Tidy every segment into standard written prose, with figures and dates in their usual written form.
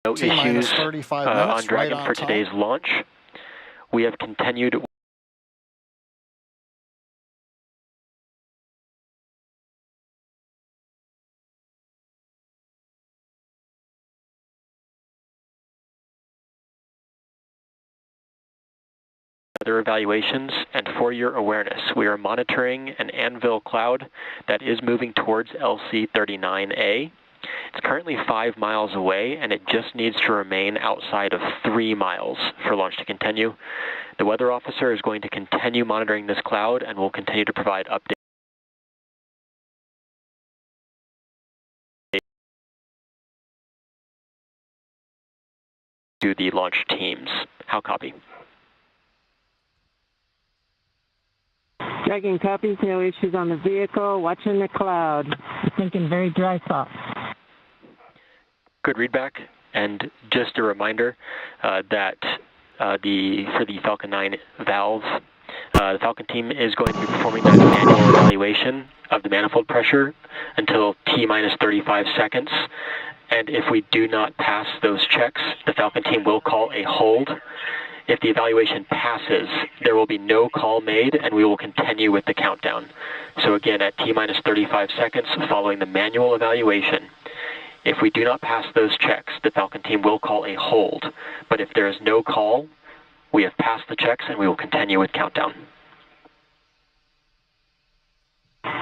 No issues 35 minutes, on Dragon for today's launch. We have continued other evaluations, and for your awareness, we are monitoring an anvil cloud that is moving towards LC-39A. It's currently 5 miles away, and it just needs to remain outside of 3 miles for launch to continue. The weather officer is going to continue monitoring this cloud and will continue to provide updates to the launch teams. How copy? Dragon copies, no issues on the vehicle, watching the cloud. Thinking very dry thoughts. Good readback, and just a reminder that for the Falcon 9 valve, the Falcon team is going to be performing that manual evaluation of the manifold pressure until T-minus 35 seconds. And if we do not pass those checks, the Falcon team will call a hold. If the evaluation passes, there will be no call made, and we will continue with the countdown. So again, at T-minus 35 seconds following the manual evaluation, if we do not pass those checks, the Falcon team will call a hold. But if there is no call, we have passed the checks, and we will continue with countdown.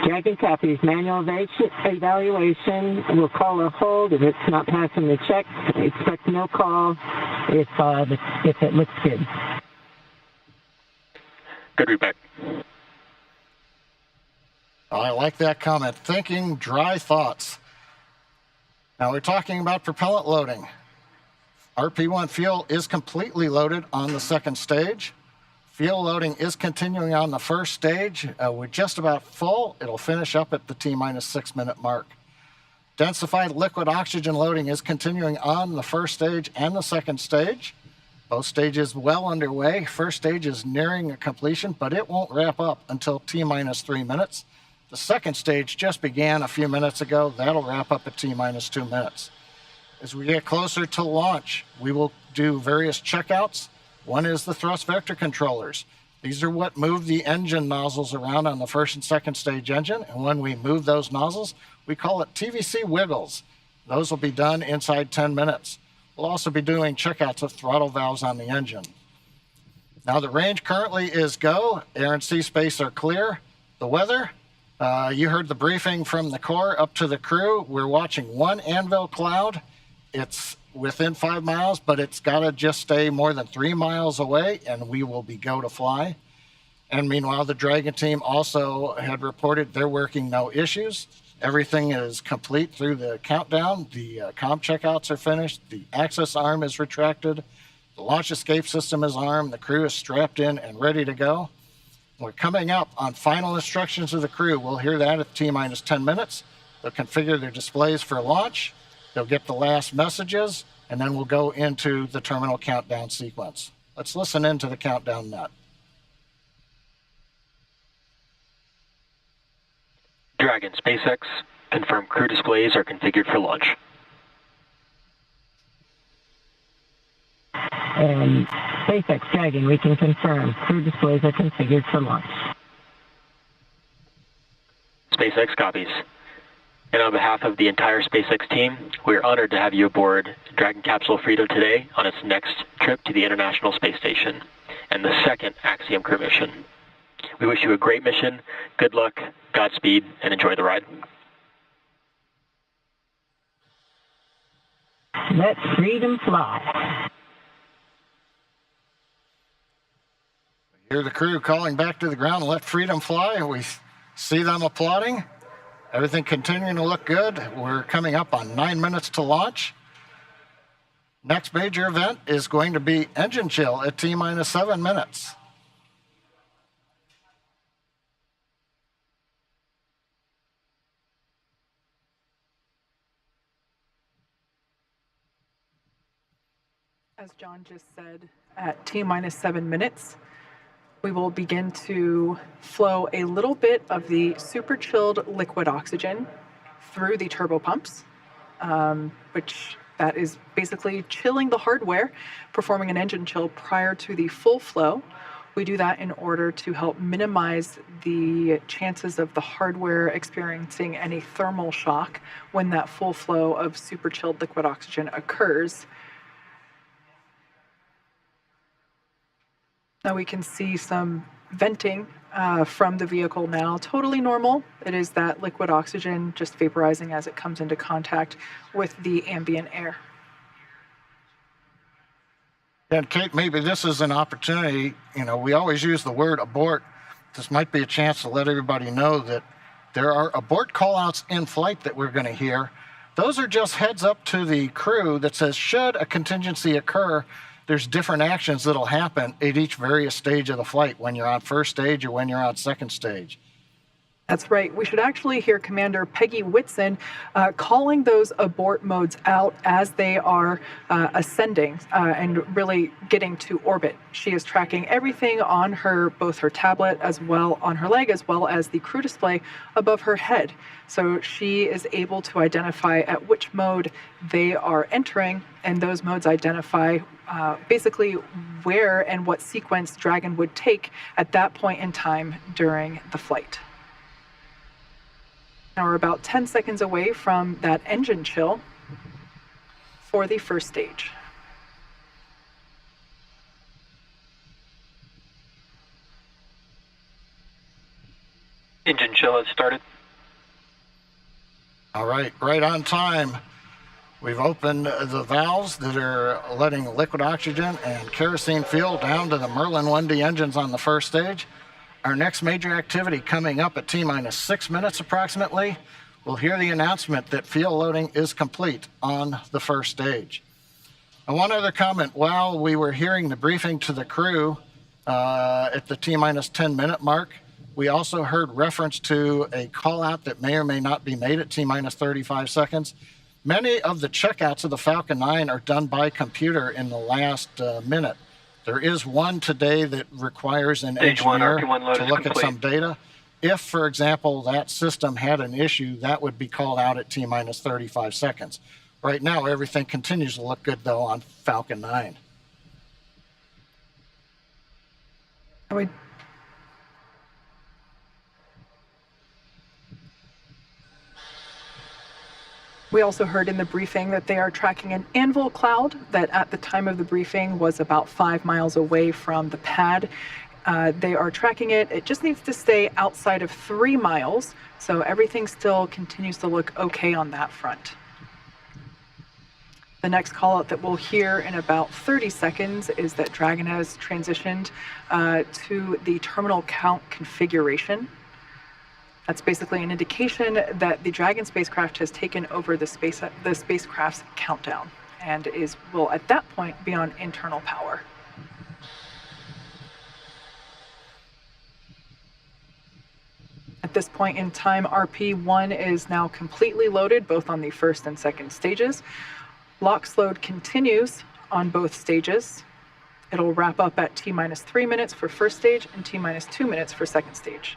Dragon copies, manual evaluation. We'll call a hold if it's not passing the check. Expect no call if it looks good. Good readback. I like that comment. Thinking dry thoughts. Now we're talking about propellant loading. RP1 fuel is completely loaded on the second stage. Fuel loading is continuing on the first stage. We're just about full. It'll finish up at the T-minus 6 minute mark. Densified liquid oxygen loading is continuing on the first stage and the second stage. Both stages well underway. First stage is nearing a completion, but it won't wrap up until T-minus 3 minutes. The second stage just began a few minutes ago. That'll wrap up at T-minus 2 minutes. As we get closer to launch, we will do various checkouts. One is the thrust vector controllers. These are what move the engine nozzles around on the first and second stage engine. And when we move those nozzles, we call it TVC wiggles. Those will be done inside 10 minutes. We'll also be doing checkouts of throttle valves on the engine. Now the range currently is go. Air and sea space are clear. The weather, you heard the briefing from the Corps up to the crew. We're watching one anvil cloud. It's within 5 miles, but it's got to just stay more than 3 miles away, and we will be go to fly. And meanwhile, the Dragon team also had reported they're working no issues. Everything is complete through the countdown. The comm checkouts are finished. The access arm is retracted. The launch escape system is armed. The crew is strapped in and ready to go. We're coming up on final instructions of the crew. We'll hear that at T-minus 10 minutes. They'll configure their displays for launch. They'll get the last messages, and then we'll go into the terminal countdown sequence. Let's listen into the countdown net. Dragon, SpaceX, confirm crew displays are configured for launch. And SpaceX Dragon, we can confirm crew displays are configured for launch. SpaceX copies. And on behalf of the entire SpaceX team, we are honored to have you aboard Dragon Capsule Freedom today on its next trip to the International Space Station and the second Axiom crew mission. We wish you a great mission, good luck, Godspeed, and enjoy the ride. Let freedom fly. Hear the crew calling back to the ground, let freedom fly. We see them applauding. Everything continuing to look good. We're coming up on 9 minutes to launch. Next major event is going to be engine chill at T-minus 7 minutes. As John just said, at T-minus 7 minutes, we will begin to flow a little bit of the super chilled liquid oxygen through the turbopumps, which that is basically chilling the hardware, performing an engine chill prior to the full flow. We do that in order to help minimize the chances of the hardware experiencing any thermal shock when that full flow of super chilled liquid oxygen occurs. Now we can see some venting from the vehicle now, totally normal. It is that liquid oxygen just vaporizing as it comes into contact with the ambient air. And Kate, maybe this is an opportunity. We always use the word abort. This might be a chance to let everybody know that there are abort callouts in flight that we're going to hear. Those are just heads up to the crew that says, should a contingency occur, there's different actions that'll happen at each various stage of the flight, when you're on first stage or when you're on second stage. That's right. We should actually hear Commander Peggy Whitson calling those abort modes out as they are ascending and really getting to orbit. She is tracking everything on both her tablet as well on her leg, as well as the crew display above her head. So she is able to identify at which mode they are entering, and those modes identify basically where and what sequence Dragon would take at that point in time during the flight. Now we're about 10 seconds away from that engine chill for the first stage. Engine chill has started. All right, right on time. We've opened the valves that are letting liquid oxygen and kerosene fuel down to the Merlin 1D engines on the first stage. Our next major activity coming up at T-minus 6 minutes approximately, we'll hear the announcement that fuel loading is complete on the first stage. And one other comment, while we were hearing the briefing to the crew at the T-minus 10 minute mark, we also heard reference to a call out that may or may not be made at T-minus 35 seconds. Many of the checkouts of the Falcon 9 are done by computer in the last minute. There is one today that requires an engineer to look at some data. If, for example, that system had an issue, that would be called out at T-minus 35 seconds. Right now, everything continues to look good, though, on Falcon 9. We also heard in the briefing that they are tracking an anvil cloud that at the time of the briefing was about 5 miles away from the pad. They are tracking it. It just needs to stay outside of 3 miles, so everything still continues to look okay on that front. The next call out that we'll hear in about 30 seconds is that Dragon has transitioned to the terminal count configuration. That's basically an indication that the Dragon spacecraft has taken over the spacecraft's countdown and will at that point be on internal power. At this point in time, RP1 is now completely loaded, both on the first and second stages. LOX load continues on both stages. It'll wrap up at T-minus 3 minutes for first stage and T-minus 2 minutes for second stage.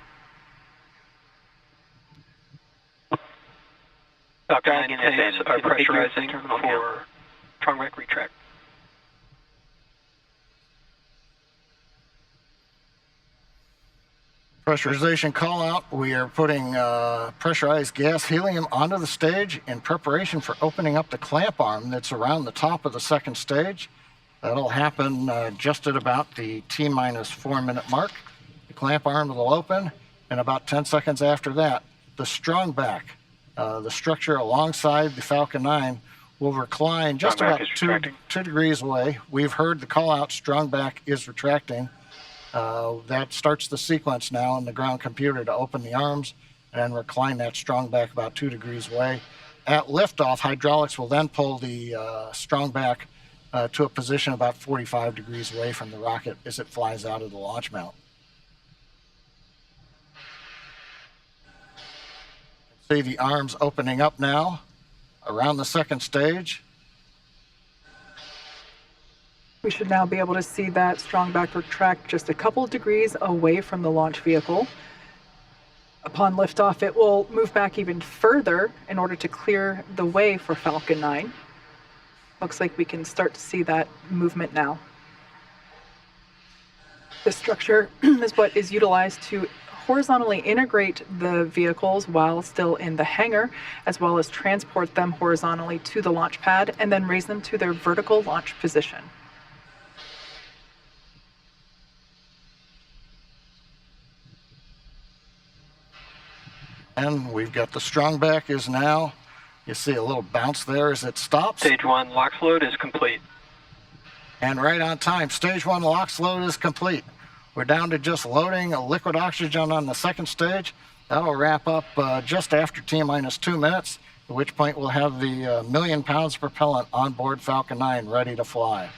Falcon 9 engines are pressurizing for Trongback retract. Pressurization call out. We are putting pressurized gas helium onto the stage in preparation for opening up the clamp arm that's around the top of the second stage. That'll happen just at about the T-minus 4 minute mark. The clamp arm will open, and about 10 seconds after that, the strong back, the structure alongside the Falcon 9, will recline just about 2 degrees away. We've heard the call out, strong back is retracting. That starts the sequence now in the ground computer to open the arms and recline that strong back about 2 degrees away. At liftoff, hydraulics will then pull the strong back to a position about 45 degrees away from the rocket as it flies out of the launch mount. See the arms opening up now around the second stage. We should now be able to see that strong backward track just a couple of degrees away from the launch vehicle. Upon liftoff, it will move back even further in order to clear the way for Falcon 9. Looks like we can start to see that movement now. This structure is what is utilized to horizontally integrate the vehicles while still in the hangar, as well as transport them horizontally to the launch pad and then raise them to their vertical launch position. And we've got the strong back is now, you see a little bounce there as it stops. Stage 1 LOX load is complete. And right on time, stage 1 LOX load is complete. We're down to just loading a liquid oxygen on the second stage. That'll wrap up just after T-minus 2 minutes, at which point we'll have the million pounds of propellant on board Falcon 9 ready to fly.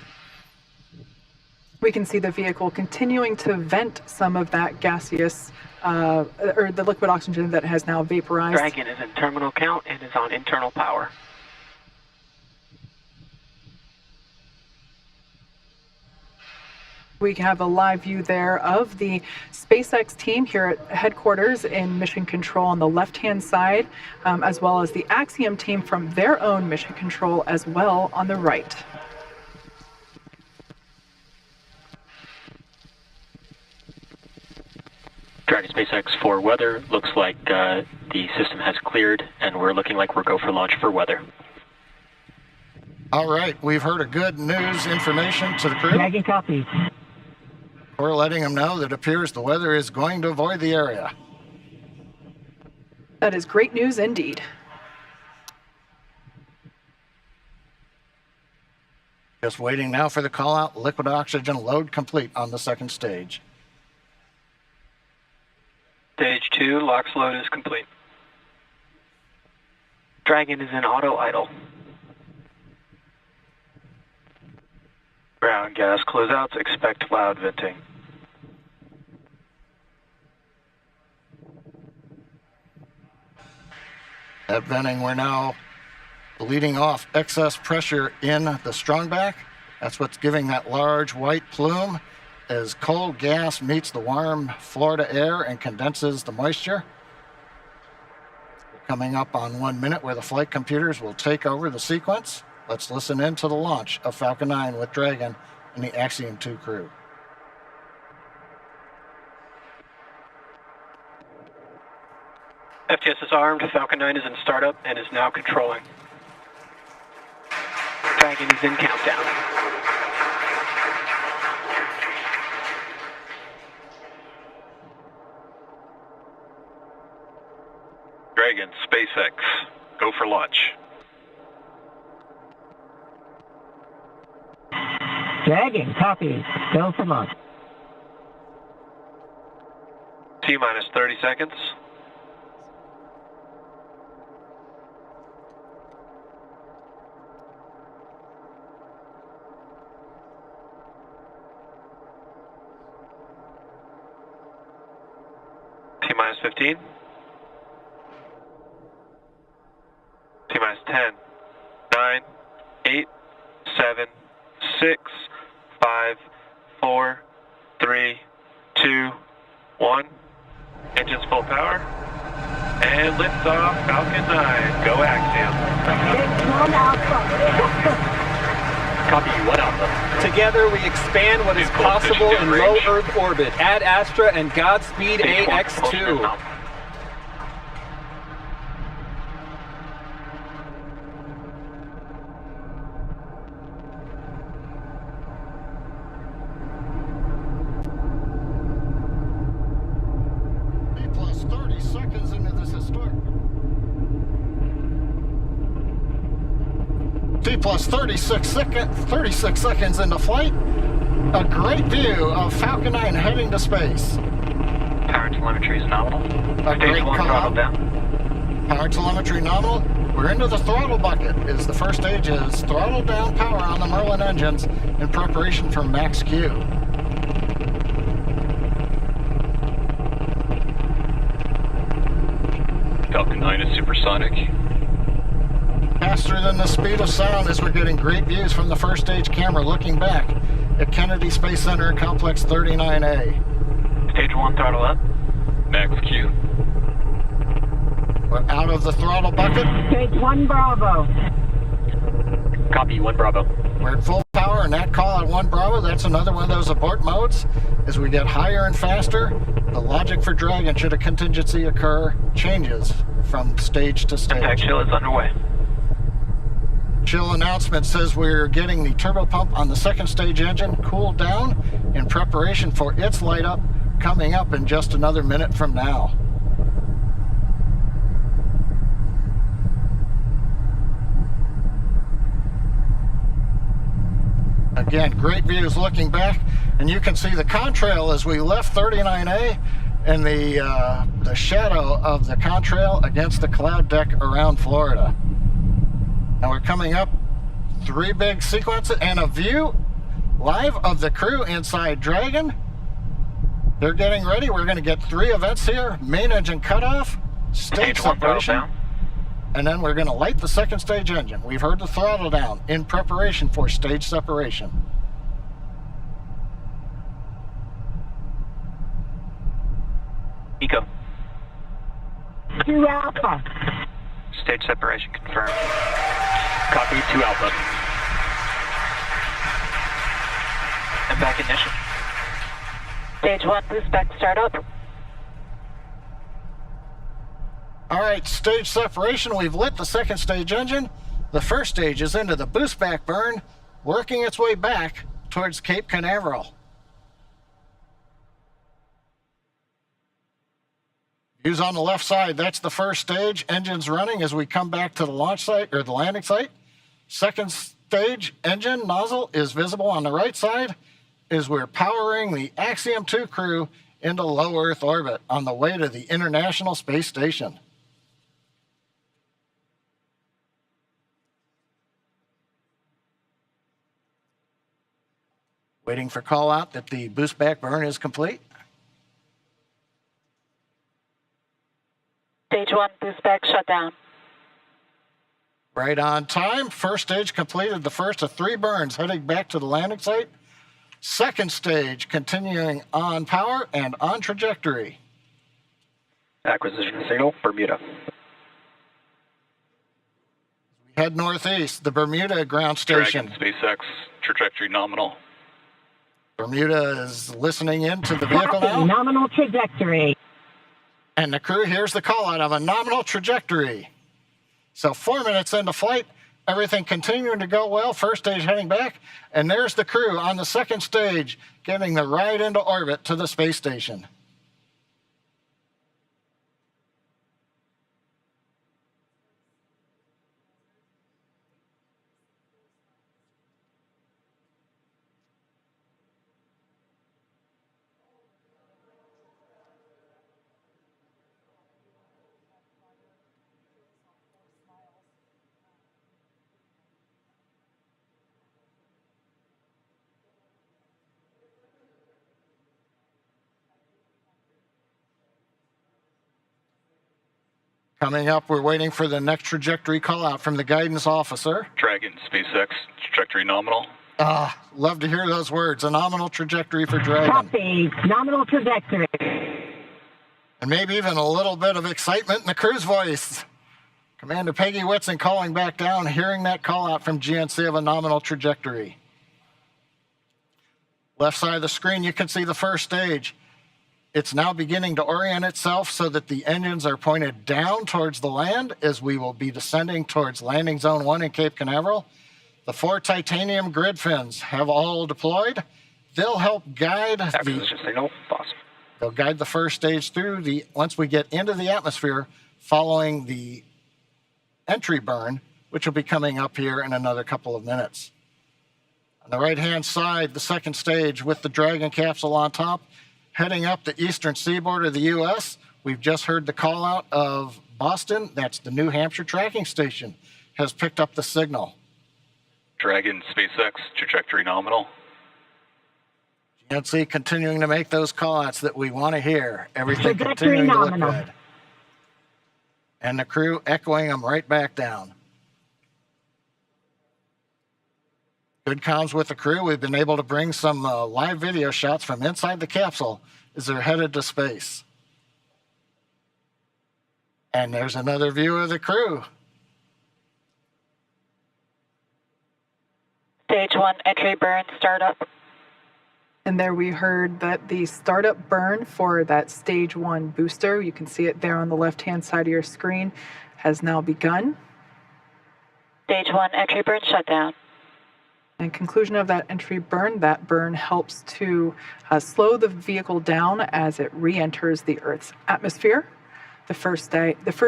We can see the vehicle continuing to vent some of that gaseous, or the liquid oxygen that has now vaporized. Dragon is in terminal count and is on internal power. We have a live view there of the SpaceX team here at headquarters in Mission Control on the left-hand side, as well as the Axiom team from their own Mission Control as well on the right. Dragon SpaceX for weather. Looks like the system has cleared and we're looking like we're go for launch for weather. All right, we've heard a good news information to the crew. Dragon copies. We're letting them know that it appears the weather is going to avoid the area. That is great news indeed. Just waiting now for the call out. Liquid oxygen load complete on the second stage. Stage 2 LOX load is complete. Dragon is in auto idle. Ground gas closeouts, expect loud venting. At venting, we're now bleeding off excess pressure in the strongback. That's what's giving that large white plume as cold gas meets the warm Florida air and condenses the moisture. We're coming up on 1 minute where the flight computers will take over the sequence. Let's listen in to the launch of Falcon 9 with Dragon and the Axiom 2 crew. FTS is armed, Falcon 9 is in startup and is now controlling. Dragon is in countdown. Dragon, SpaceX, go for launch. Dragon copies. Go for launch. T-minus 30 seconds. T-minus 15. T-minus 10, 9, 8, 7, 6, 5, 4, 3, 2, 1. Engines full power. And liftoff, Falcon 9. Go Axiom. Copy, 1 Alpha. Together we expand what is possible in low Earth orbit. Ad Astra and Godspeed Stage 1, AX-2. T plus 30 seconds into this historic. T plus 36 seconds into flight. A great view of Falcon 9 heading to space. Power telemetry is nominal. A great Stage 1 call throttle out. down. Power telemetry nominal. We're into the throttle bucket. Is the first stage is throttle down power on the Merlin engines in preparation for max Q. Falcon 9 is supersonic. Faster than the speed of sound as we're getting great views from the first stage camera looking back at Kennedy Space Center Complex 39A. Stage 1 throttle up. Max Q. We're out of the throttle bucket. Stage 1 Bravo. Copy, 1 Bravo. We're at full power, and that call at 1 Bravo, that's another one of those abort modes. As we get higher and faster, the logic for Dragon, should a contingency occur, changes from stage to stage. Impact chill is underway. Chill announcement says we're getting the turbo pump on the second stage engine cooled down in preparation for its light up, coming up in just another minute from now. Again, great views looking back, and you can see the contrail as we left 39A and the shadow of the contrail against the cloud deck around Florida. Now we're coming up 3 big sequences and a view live of the crew inside Dragon. They're getting ready. We're going to get 3 events here: main engine cutoff, stage 1 throttle separation, down. and then we're going to light the second stage engine. We've heard the throttle down in preparation for stage separation. Eco. 2 Alpha. Stage separation confirmed. Copy, 2 Alpha. And back ignition. Stage 1 boost back startup. All right, stage separation. We've lit the second stage engine. The first stage is into the boost back burn, working its way back towards Cape Canaveral. Views on the left side, that's the first stage. Engines running as we come back to the launch site, or the landing site. Second stage engine nozzle is visible on the right side as we're powering the AX-2 crew into low Earth orbit on the way to the International Space Station. Waiting for call out that the boost back burn is complete. Stage 1 boost back shutdown. Right on time. First stage completed the first of 3 burns, heading back to the landing site. Second stage continuing on power and on trajectory. Acquisition signal, Bermuda. We head northeast, the Bermuda ground station. Dragon, SpaceX, trajectory nominal. Bermuda is listening in to the vehicle Copy. now. Nominal trajectory. And the crew hears the call out of a nominal trajectory. So 4 minutes into flight, everything continuing to go well. First stage heading back, and there's the crew on the second stage getting the ride into orbit to the space station. Coming up, we're waiting for the next trajectory call out from the guidance officer. Dragon, SpaceX, trajectory nominal. Love to hear those words. A nominal trajectory for Dragon. Copy. Nominal trajectory. And maybe even a little bit of excitement in the crew's voice. Commander Peggy Whitson calling back down, hearing that call out from GNC of a nominal trajectory. Left side of the screen, you can see the first stage. It's now beginning to orient itself so that the engines are pointed down towards the land as we will be descending towards landing zone 1 in Cape Canaveral. The 4 titanium grid fins have all deployed. They'll help guide Acquisition signal, boss. They'll guide the first stage through once we get into the atmosphere following the entry burn, which will be coming up here in another couple of minutes. On the right-hand side, the second stage with the Dragon capsule on top, heading up the eastern seaboard of the U.S. We've just heard the call out of Boston. That's the New Hampshire tracking station, has picked up the signal. Dragon, SpaceX, trajectory nominal. GNC continuing to make those call outs that we want to hear. Everything Trajectory continuing to look nominal. good. And the crew echoing them right back down. Good comms with the crew. We've been able to bring some live video shots from inside the capsule as they're headed to space. And there's another view of the crew. Stage 1 entry burn startup. And there we heard that the startup burn for that stage 1 booster, you can see it there on the left-hand side of your screen, has now begun. Stage 1 entry burn shutdown. And conclusion of that entry burn, that burn helps to slow the vehicle down as it re-enters the Earth's atmosphere. The first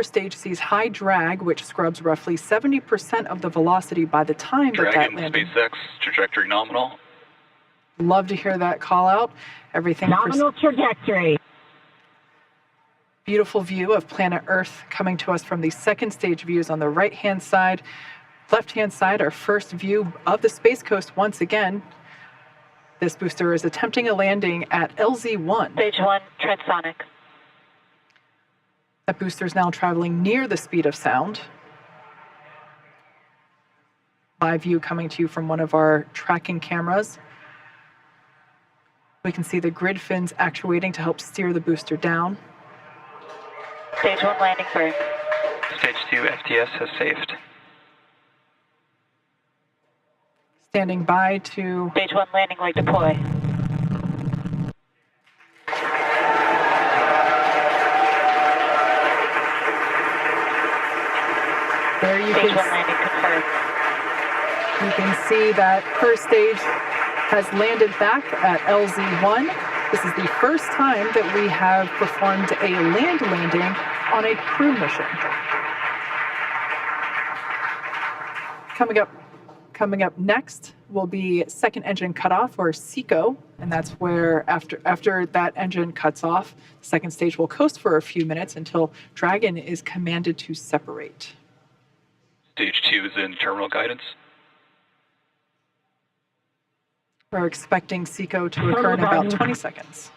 stage sees high drag, which scrubs roughly 70% of the velocity by the time that landed. SpaceX trajectory nominal. Love to hear that call out. Everything Nominal trajectory. Beautiful view of planet Earth coming to us from the second stage views on the right-hand side. Left-hand side, our first view of the Space Coast once again. This booster is attempting a landing at LZ-1. Stage 1 transonic. That booster is now traveling near the speed of sound. Live view coming to you from one of our tracking cameras. We can see the grid fins actuating to help steer the booster down. Stage 1 landing burn. Stage 2 FTS has saved. Standing by to... Stage 1 landing leg deploy. There you Stage 1 can, landing confirmed. you can see that first stage has landed back at LZ-1. This is the first time that we have performed a land landing on a crew mission. Coming up next will be second engine cutoff, or SECO, and that's where after that engine cuts off, the second stage will coast for a few minutes until Dragon is commanded to separate. Stage 2 is in terminal guidance. We're expecting SECO to occur in about 20 seconds.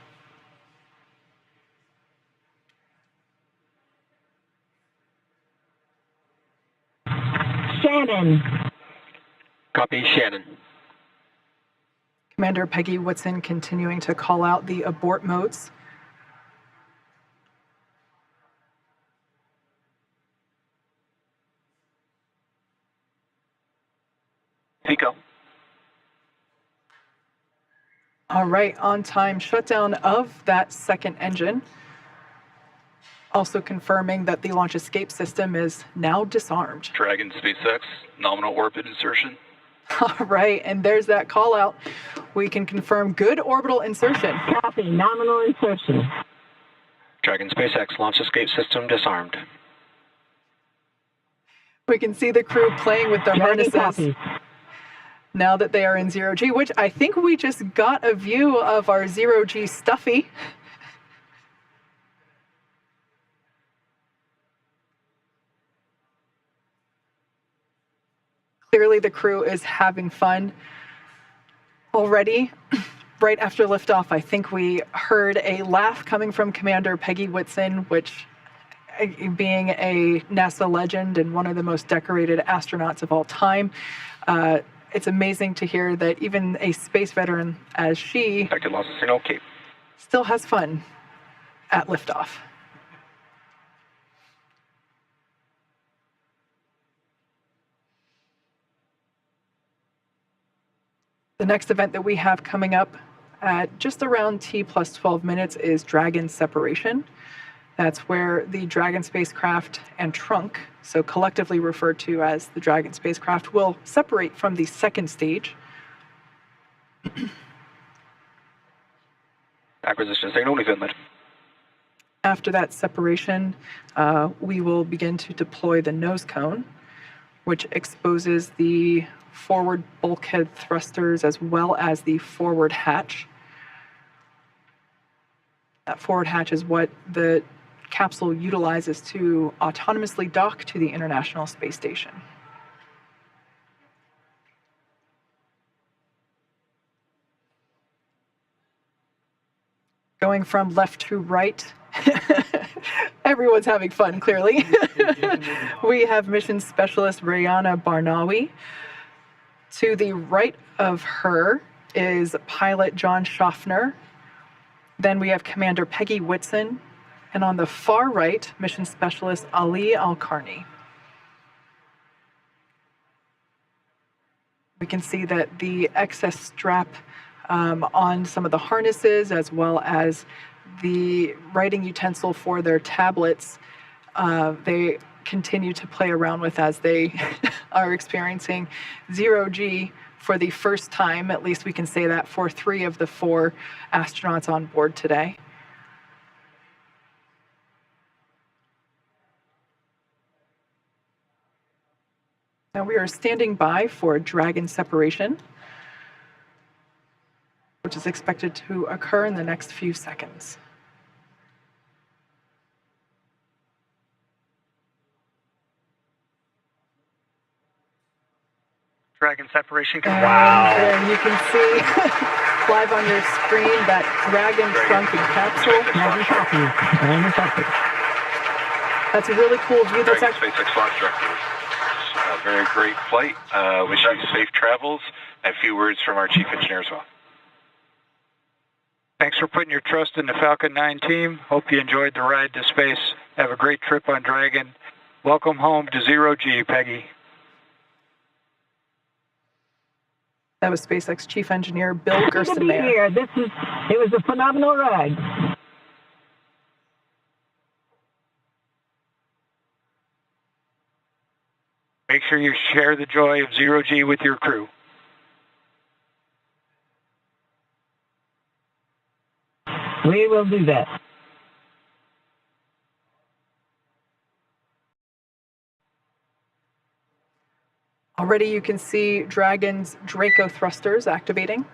Shannon. Copy, Shannon. Commander Peggy Whitson continuing to call out the abort modes. SECO. All right, on-time shutdown of that second engine. Also confirming that the launch escape system is now disarmed. Dragon SpaceX, nominal orbit insertion. All right, and there's that call out. We can confirm good orbital insertion. Copy. Nominal insertion. Dragon SpaceX launch escape system disarmed. We can see the crew playing with their Dragon harnesses copy. now that they are in zero-G, which I think we just got a view of our zero-G Stuffy. Clearly the crew is having fun already. Right after liftoff, I think we heard a laugh coming from Commander Peggy Whitson, which, being a NASA legend and one of the most decorated astronauts of all time, it's amazing to hear that even a space veteran as she Detected loss of signal, Cape. still has fun at liftoff. The next event that we have coming up at just around T plus 12 minutes is Dragon separation. That's where the Dragon spacecraft and trunk, so collectively referred to as the Dragon spacecraft, will separate from the second stage. Acquisition signal is inlet. After that separation, we will begin to deploy the nose cone, which exposes the forward bulkhead thrusters as well as the forward hatch. That forward hatch is what the capsule utilizes to autonomously dock to the International Space Station. Going from left to right, everyone's having fun, clearly. We have mission specialist Rayana Barnawi To the right of her is pilot John Schaffner. Then we have Commander Peggy Whitson. And on the far right, mission specialist Ali Al-Karni. We can see that the excess strap on some of the harnesses, as well as the writing utensil for their tablets, they continue to play around with as they are experiencing zero-G for the first time. At least we can say that for 3 of the 4 astronauts on board today. Now we are standing by for Dragon separation, which is expected to occur in the next few seconds. Dragon separation. Wow. And you can see live on your screen that Dragon shrunken capsule. That's a really cool view. That's actually SpaceX launch director. A very great flight. Wish you safe travels. And a few words from our chief engineer as well. Thanks for putting your trust in the Falcon 9 team. Hope you enjoyed the ride to space. Have a great trip on Dragon. Welcome home to zero-G, Peggy. That was SpaceX Chief Engineer Bill Happy to be Gerstenmaier. here. It was a phenomenal ride. Make sure you share the joy of zero-G with your crew. We will do that. Already you can see Dragon's Draco thrusters activating.